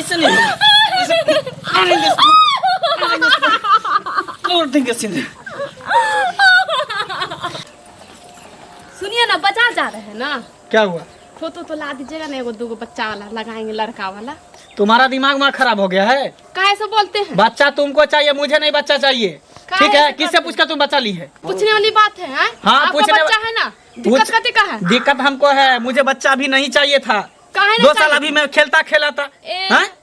ऐसे नहीं तोड़ देंगे सीधे। सुनिए ना, बाजार जा रहे हैं ना। क्या हुआ? फोटो तो ला दीजिएगा ना, एगो दूगो बच्चा वाला लगाएंगे, लड़का वाला। तुम्हारा दिमाग में खराब हो गया है। काहे से बोलते हैं? बच्चा तुमको चाहिए, मुझे नहीं बच्चा चाहिए। ठीक है, किससे पूछकर तुम बच्चा ली है? पूछने वाली बात है। हाँ, आपका बच्चा है ना, दिक्कत कते का है? दिक्कत हमको है, मुझे बच्चा अभी नहीं चाहिए था। 2 साल अभी मैं खेलता खेला था।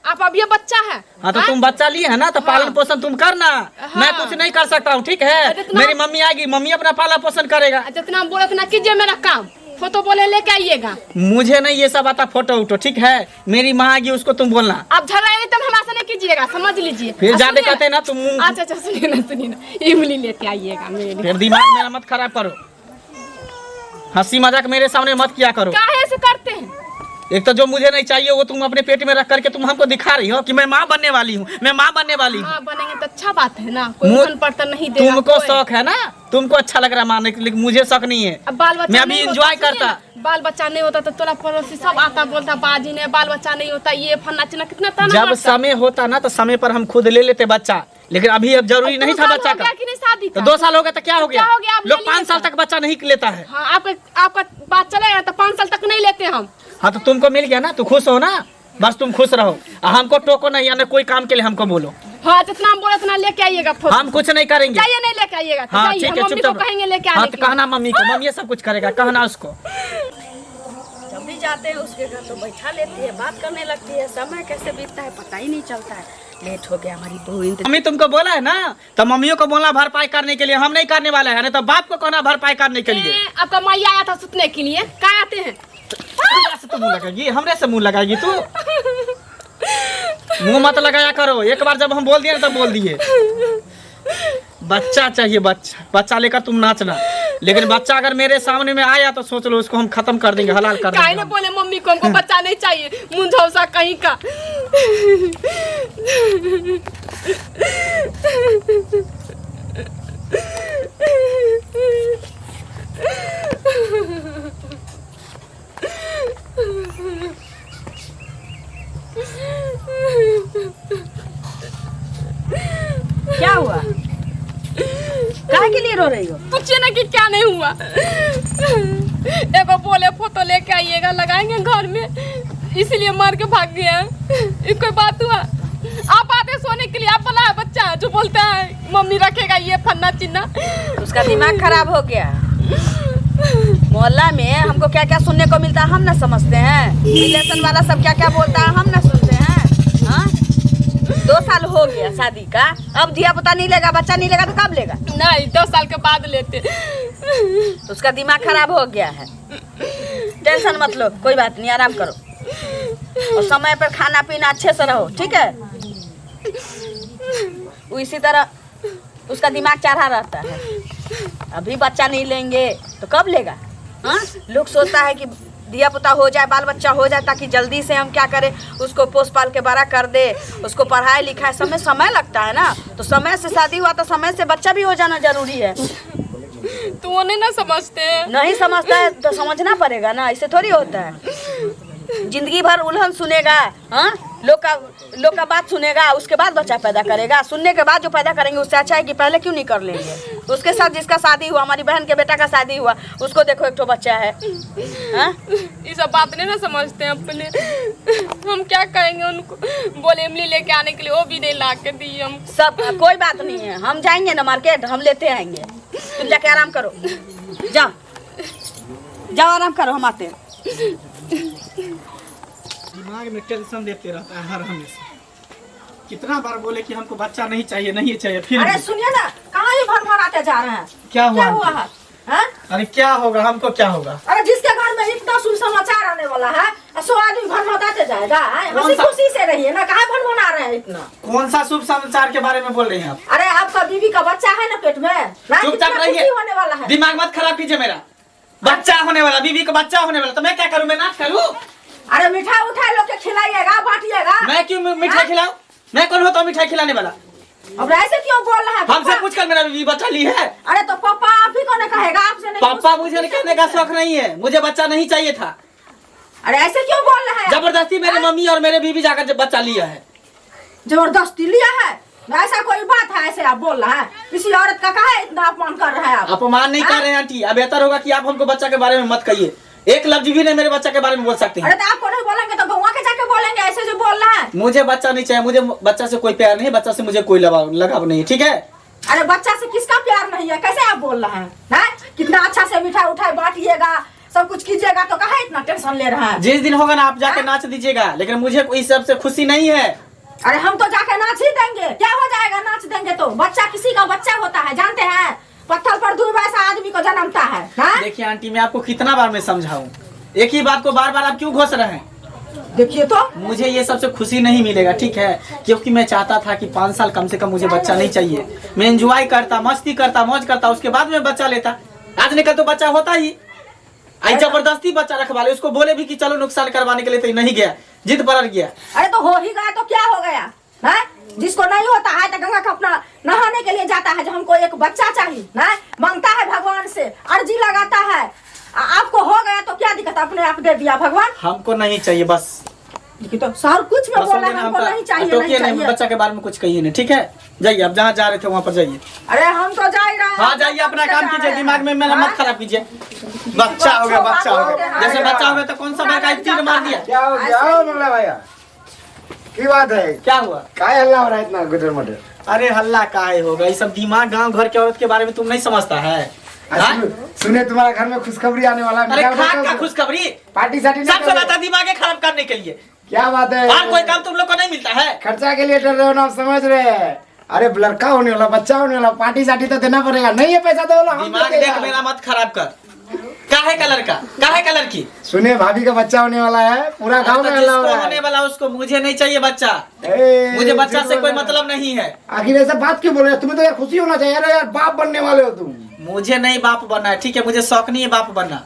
आप अभी बच्चा है। हाँ तो तुम बच्चा लिए है ना, तो पालन पोषण तुम करना। मैं कुछ नहीं कर सकता हूँ, ठीक है? मेरी मम्मी आएगी, मम्मी अपना पालन पोषण करेगा। जितना बोले उतना कीजिए मेरा काम। फोटो बोले लेके आइएगा। मुझे नहीं ये सब आता फोटो उठो, ठीक है? मेरी माँ आएगी, उसको तुम बोलना। आप झगड़ा तुम हमारे नहीं कीजिएगा, समझ लीजिए। फिर ज्यादा कहते ना तुम। अच्छा सुनिए ना, इमली लेके आइएगा मेरे। फिर दिमाग मेरा मत खराब करो, हंसी मजाक मेरे सामने मत किया करो। काहे से करते हैं? एक तो जो मुझे नहीं चाहिए वो तुम अपने पेट में रख करके तुम हमको दिखा रही हो कि मैं माँ बनने वाली हूँ, मैं माँ बनने वाली हूँ। बनेंगे तो अच्छा बात है ना, कोई धन पड़ता नहीं देगा। तुमको शौक है ना, तुमको अच्छा लग रहा है मारने के, लेकिन मुझे शौक नहीं है। अब बाल बच्चा मैं अभी एंजॉय करता। बाल बच्चा नहीं होता तो तोला पड़ोसी सब आता बोलता बाजी ने बाल बच्चा नहीं होता, ये फन्ना चिना कितना ताना जब समय होता ना तो समय पर हम खुद ले लेते बच्चा, लेकिन अभी अब जरूरी नहीं था बच्चा का। तो 2 साल हो गया तो क्या हो गया? लोग 5 साल तक बच्चा नहीं लेता है। आपका बात चलेगा तो 5 साल तक नहीं लेते हम। हाँ तो तुमको मिल गया ना, तो खुश हो ना, बस तुम खुश रहो। हमको टोको नहीं, यानी कोई काम के लिए हमको बोलो। हाँ जितना हम बोले उतना लेके आइएगा। हम कुछ नहीं करेंगे। चाहिए नहीं लेके आइएगा। हाँ ठीक है, चुपचाप कहेंगे लेके आने। हाँ तो कहना मम्मी को, मम्मी ये सब कुछ करेगा, कहना उसको। जब भी जाते हैं उसके घर तो बैठा लेती है, बात करने लगती है, समय कैसे बीतता है पता ही नहीं चलता है। लेट हो गया, हमारी बहू मम्मी तुमको बोला है ना, तो मम्मियों को बोला भरपाई करने के लिए, हम नहीं करने वाले हैं। नहीं तो बाप को कहना भरपाई करने के लिए। आपका मैया आया था सुतने के लिए, क्या आते हैं? से तो मुँह लगाएगी, हमरे से मुँह लगाएगी तू। मुँह मत लगाया करो, एक बार जब हम बोल दिए ना तब बोल दिए। बच्चा चाहिए, बच्चा लेकर तुम नाचना, लेकिन बच्चा अगर मेरे सामने में आया तो सोच लो उसको हम खत्म कर देंगे, हलाल कर देंगे। काहे न बोले मम्मी को हमको बच्चा नहीं चाहिए, मुंझौसा कहीं का। क्या हुआ? काहे के लिए रो रही हो? पूछिए ना कि क्या नहीं हुआ। एगो बोले फोटो लेके आइएगा, लगाएंगे घर में, इसलिए मार के भाग गया। कोई बात हुआ? आप आते सोने के लिए, आप बोला है बच्चा जो बोलता है मम्मी रखेगा ये फन्ना चिन्ना। उसका दिमाग खराब हो गया। मोहल्ला में हमको क्या क्या सुनने को मिलता है हम ना समझते हैं। रिलेशन वाला सब क्या क्या बोलता है हम ना सुनते हैं। हाँ 2 साल हो गया शादी का, अब दिया पता नहीं लेगा, बच्चा नहीं लेगा तो कब लेगा? नहीं 2 साल के बाद लेते। तो उसका दिमाग खराब हो गया है। टेंशन मत लो, कोई बात नहीं, आराम करो और समय पर खाना पीना अच्छे से रहो, ठीक है? इसी तरह उसका दिमाग चढ़ा रहता है। अभी बच्चा नहीं लेंगे तो कब लेगा? हाँ लोग सोचता है कि दिया पुता हो जाए, बाल बच्चा हो जाए, ताकि जल्दी से हम क्या करें, उसको पोस पाल के बड़ा कर दे, उसको पढ़ाई लिखाई समय समय लगता है ना। तो समय से शादी हुआ तो समय से बच्चा भी हो जाना जरूरी है। तो वो नहीं ना समझते। नहीं समझता है तो समझना पड़ेगा ना, ऐसे थोड़ी होता है। जिंदगी भर उल्हन सुनेगा, हाँ लोग का बात सुनेगा, उसके बाद बच्चा पैदा करेगा। सुनने के बाद जो पैदा करेंगे उससे अच्छा है कि पहले क्यों नहीं कर लेंगे। उसके साथ जिसका शादी हुआ, हमारी बहन के बेटा का शादी हुआ, उसको देखो एक तो बच्चा है। हाँ ये सब बात नहीं ना समझते हैं अपने। हम क्या कहेंगे उनको? बोले इमली लेके आने के लिए, वो भी नहीं ला के दी हम। सब कोई बात नहीं है, हम जाएंगे ना मार्केट, हम लेते आएंगे। तुम जाके आराम करो, जाओ जाओ आराम करो, हम आते हैं। दिमाग में टेंशन देते रहता है हर हमेशा। कितना बार बोले कि हमको बच्चा नहीं चाहिए, नहीं चाहिए, फिर अरे सुनिए ना, कहाँ ये भर आते जा रहे हैं? क्या हुआ है? अरे क्या होगा, हमको क्या होगा? अरे जिसके घर में इतना सुसमाचार आने वाला है, 100 आदमी भरभराते जाएगा। हंसी खुशी से रहिए ना, कहाँ भरभरा रहे हैं इतना? कौन सा शुभ समाचार के बारे में बोल रही हैं आप? अरे आपका बीवी का बच्चा है ना पेट में, चुपचाप रहिए, होने वाला है। दिमाग मत खराब कीजिए मेरा। बच्चा होने वाला, बीवी का बच्चा होने वाला, तो मैं क्या करूँ? मैं नाच करूँ? अरे मिठाई उठाई लोग के खिलाइएगा, बांटिएगा। मैं क्यों मिठाई खिलाऊं? मैं कौन होता हूँ मिठाई खिलाने वाला? अब ऐसे क्यों बोल रहा है? हमसे पूछकर मेरा बीवी बच्चा ली है। अरे तो पापा आप ही को ने कहेगा, आपसे नहीं। पापा मुझे कहने का शौक नहीं है, मुझे बच्चा नहीं चाहिए था। अरे ऐसे क्यों बोल रहा है? जबरदस्ती मेरी मम्मी और मेरे बीवी जाकर जब बच्चा लिया है। जबरदस्ती लिया है? ऐसा कोई बात है? ऐसे आप बोल रहा है? किसी औरत का कहा इतना अपमान कर रहा है आप? अपमान नहीं कर रहे हैं आंटी, अब बेहतर होगा कि आप हमको बच्चा के बारे में मत कहिए। एक लफ्ज भी नहीं मेरे बच्चा के बारे में बोल सकते हैं। अरे तो आपको नहीं बोलेंगे तो गौवा के जाके बोलेंगे, ऐसे जो बोल रहा है। मुझे बच्चा नहीं चाहिए, मुझे बच्चा से कोई प्यार नहीं, बच्चा से मुझे कोई लगाव नहीं, ठीक है? अरे बच्चा से किसका प्यार नहीं है? कैसे आप बोल रहे हैं? कितना अच्छा से मिठाई उठाई बांटिएगा, सब कुछ कीजिएगा, तो कहा इतना टेंशन ले रहा है? जिस दिन होगा ना आप जाके नाच दीजिएगा, लेकिन मुझे इस सब से खुशी नहीं है। अरे हम तो जाके नाच ही देंगे। क्या हो जाएगा नाच देंगे तो? बच्चा किसी का बच्चा होता है, जानते हैं? पत्थर पर 2 वैसा आदमी को जन्मता है। देखिए आंटी, मैं आपको कितना बार मैं समझाऊं, एक ही बात को बार बार आप क्यों घोष रहे हैं? देखिए तो मुझे ये सबसे खुशी नहीं मिलेगा, ठीक है? क्योंकि मैं चाहता था कि 5 साल कम से कम मुझे बच्चा नहीं चाहिए। मैं एंजॉय करता, मस्ती करता, मौज करता, उसके बाद में बच्चा लेता। आज निकल तो बच्चा होता ही, आई जबरदस्ती बच्चा रखवा ले, उसको बोले भी कि चलो नुकसान करवाने के लिए, तो नहीं गया, जिद पर गया। अरे तो हो ही गया तो क्या हो गया है? जिसको नहीं होता है तो गंगा का अपना नहाने के लिए जाता है, जो हमको एक बच्चा चाहिए ना, मांगता है भगवान से, अर्जी लगाता है। आपको हो गया तो क्या दिक्कत, अपने आप दे दिया भगवान। हमको नहीं चाहिए बस। तो सर कुछ में बोला हमको नहीं चाहिए, नहीं चाहिए। बच्चा के बारे में कुछ कहिए नहीं, ठीक है? जाइए, अब जहाँ जा रहे थे वहाँ पर जाइए। अरे हम तो जा ही रहे हैं। हाँ जाइए, अपना काम कीजिए, दिमाग में मेरा मत खराब कीजिए। बच्चा हो गया, बच्चा हो गया, जैसे बच्चा हो गया तो कौन सा मैं तीर मार दिया? क्या हो गया मंगला भैया? की बात है? क्या हुआ? काय हल्ला हो रहा है इतना गुटर मटर? अरे हल्ला काहे होगा, ये सब दिमाग गांव घर के औरत के बारे में तुम नहीं समझता है? सुने तुम्हारा घर में खुशखबरी आने वाला है। अरे खाक का खुशखबरी, पार्टी साटी सब चलाता दिमाग खराब करने के लिए। क्या बात है? और कोई काम तुम लोग को नहीं मिलता है? खर्चा के लिए डर रहे हो ना, आप समझ रहे हैं? अरे लड़का होने वाला, बच्चा होने वाला, पार्टी साटी तो देना पड़ेगा। नहीं है पैसा तो बोलो, दिमाग देख मेरा मत खराब कर। काहे कलर का, काहे कलर की? सुने भाभी का बच्चा होने वाला है, पूरा गांव में हल्ला हो रहा है। होने वाला उसको, मुझे नहीं चाहिए बच्चा। मुझे बच्चा से कोई मतलब नहीं है। आखिर ऐसा बात क्यों बोल रहे हो? तुम्हें तो यार खुशी होना चाहिए। अरे यार बाप बनने वाले हो तुम। मुझे नहीं बाप बनना है, ठीक है? मुझे शौक नहीं है बाप बनना।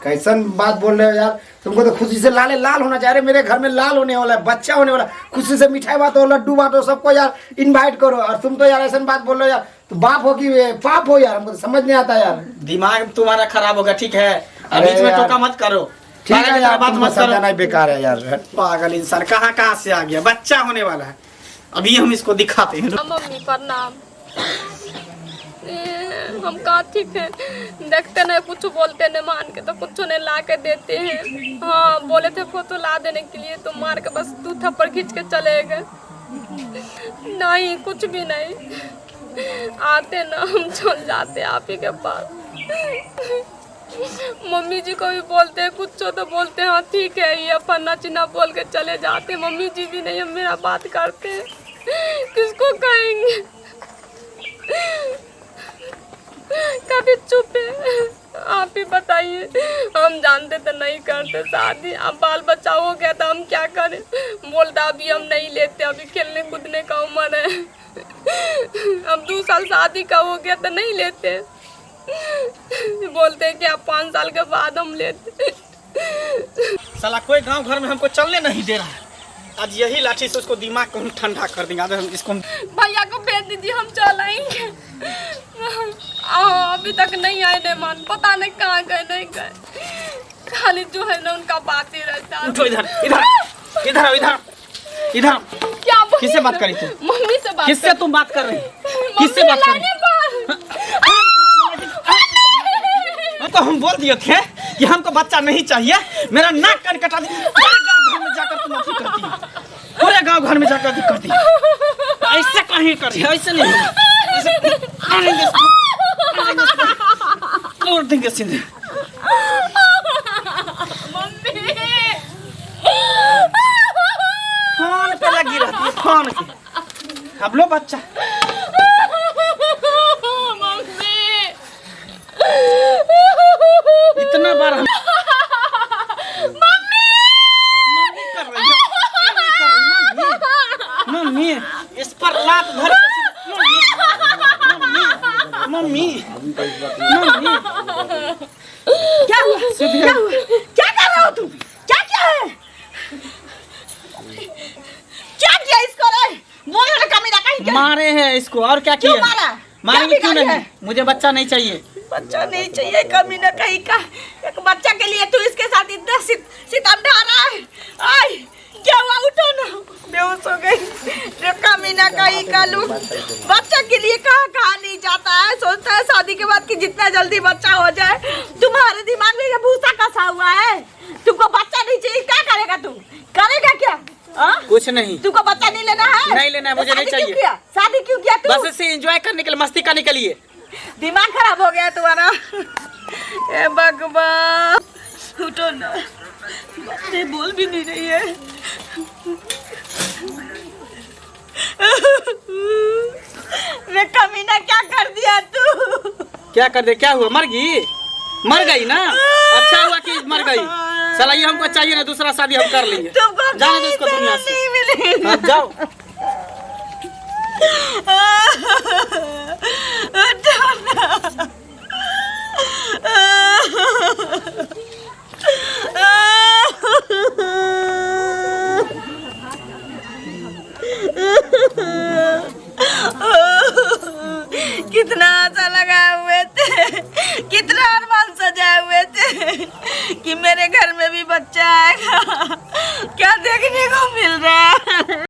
कैसन बात बोल रहे हो यार? तुमको तो खुशी से लाल होना चाहिए। मेरे घर में लाल होने वाला है, बच्चा होने वाला, खुशी से मिठाई बांटो, लड्डू बांटो, सबको यार इनवाइट करो। और तुम तो यार ऐसा बात बोल रहे हो यार, तो बाप हो कि पाप हो यार? हमको तो समझ नहीं आता यार। दिमाग तुम्हारा खराब होगा, ठीक है? बीच में टोका मत करो, ठीक है यार, बात मत करो। नहीं बेकार है यार। पागल इंसान कहाँ से आ गया? बच्चा होने वाला है, अभी हम इसको दिखाते हैं। मम्मी प्रणाम। हम कहाँ ठीक है, देखते नहीं, कुछ बोलते नहीं, मान के तो कुछ नहीं ला के देते हैं। हाँ बोले थे फोटो ला देने के लिए, तो मार के बस 2 थप्पड़ खींच के चले गए। नहीं कुछ भी नहीं, आते ना हम चल जाते आप ही के पास। मम्मी जी को भी बोलते हैं कुछ तो बोलते हैं हाँ ठीक है, ये फन्ना चिन्ना बोल के चले जाते। मम्मी जी भी नहीं मेरा बात करते, किसको कहेंगे? कभी चुप है, आप ही बताइए। हम जानते तो नहीं करते शादी, अब बाल बच्चा हो गया तो हम क्या करें? बोलता अभी हम नहीं लेते, अभी खेलने कूदने का उम्र है। अब 2 साल शादी का हो गया तो नहीं लेते। बोलते हैं कि आप 5 साल के बाद हम लेते। साला कोई गांव घर में हमको चलने नहीं दे रहा है। आज यही लाठी से उसको दिमाग को हम ठंडा कर देंगे। आज हम इसको भैया को भेज दीजिए, हम चलाएंगे। अभी तक नहीं आए मेहमान, पता नहीं कहाँ गए, नहीं गए। खाली जो है ना उनका बात ही रहता है। उठो इधर इधर इधर इधर इधर। क्या किससे बात करी तुम? मम्मी से बात। किससे तुम बात कर रही? किससे बात कर रही? तो हम बोल दिए थे कि हमको बच्चा नहीं चाहिए, मेरा नाक कान कटा दी। पूरे गांव घर में जाकर तुम अथी करती है, पूरे गांव घर में जाकर अथी करती है। ऐसे कहीं करी, ऐसे नहीं, तोड़ देंगे सीधे। फोन पे लगी रहती है, फोन पे। अब लो बच्चा। इतना बार हम मम्मी कर रही है, मम्मी इस पर लात भर मम्मी क्या हुआ? क्या हुआ? क्या कर रहे हो तुम? क्या किया है? क्या किया इसको? रे बोलो ना, कमीना कहीं क्या? मारे हैं इसको, और क्या किया? क्यों मारा? मारेंगे क्यों नहीं? मुझे बच्चा नहीं चाहिए। बच्चा नहीं चाहिए कमी न कहीं का। एक बच्चा के लिए तू इसके साथ इतना सितम ढा रहा है। आय क्या हुआ, उठो ना, बेहोश हो गई। कमी न कहीं का लोग बच्चा के लिए कहाँ नहीं जाता है, सोचता है शादी के बाद कि जितना जल्दी बच्चा हो जाए। तुम्हारे दिमाग में ये भूसा कसा हुआ है, तुमको बच्चा नहीं चाहिए, क्या करेगा तुम, करेगा क्या? कुछ नहीं, तुमको बच्चा नहीं लेना है? नहीं लेना है, मुझे नहीं चाहिए। शादी क्यों किया तू? बस इससे एंजॉय करने के लिए, मस्ती करने के लिए। दिमाग खराब हो गया तुम्हारा। ए भगवान, उठो ना, बातें बोल भी नहीं रही है। रे कमीना, क्या कर दिया तू? क्या कर दे, क्या हुआ, मर गई? मर गई ना, अच्छा हुआ कि मर गई। साला ये हमको चाहिए ना, दूसरा शादी हम कर लेंगे। जाने दो इसको दुनिया से। हाँ, जाओ। कितना आशा लगाए हुए थे, कितना अरमान सजाए हुए थे कि मेरे घर में भी बच्चा आएगा, क्या देखने को मिल रहा है।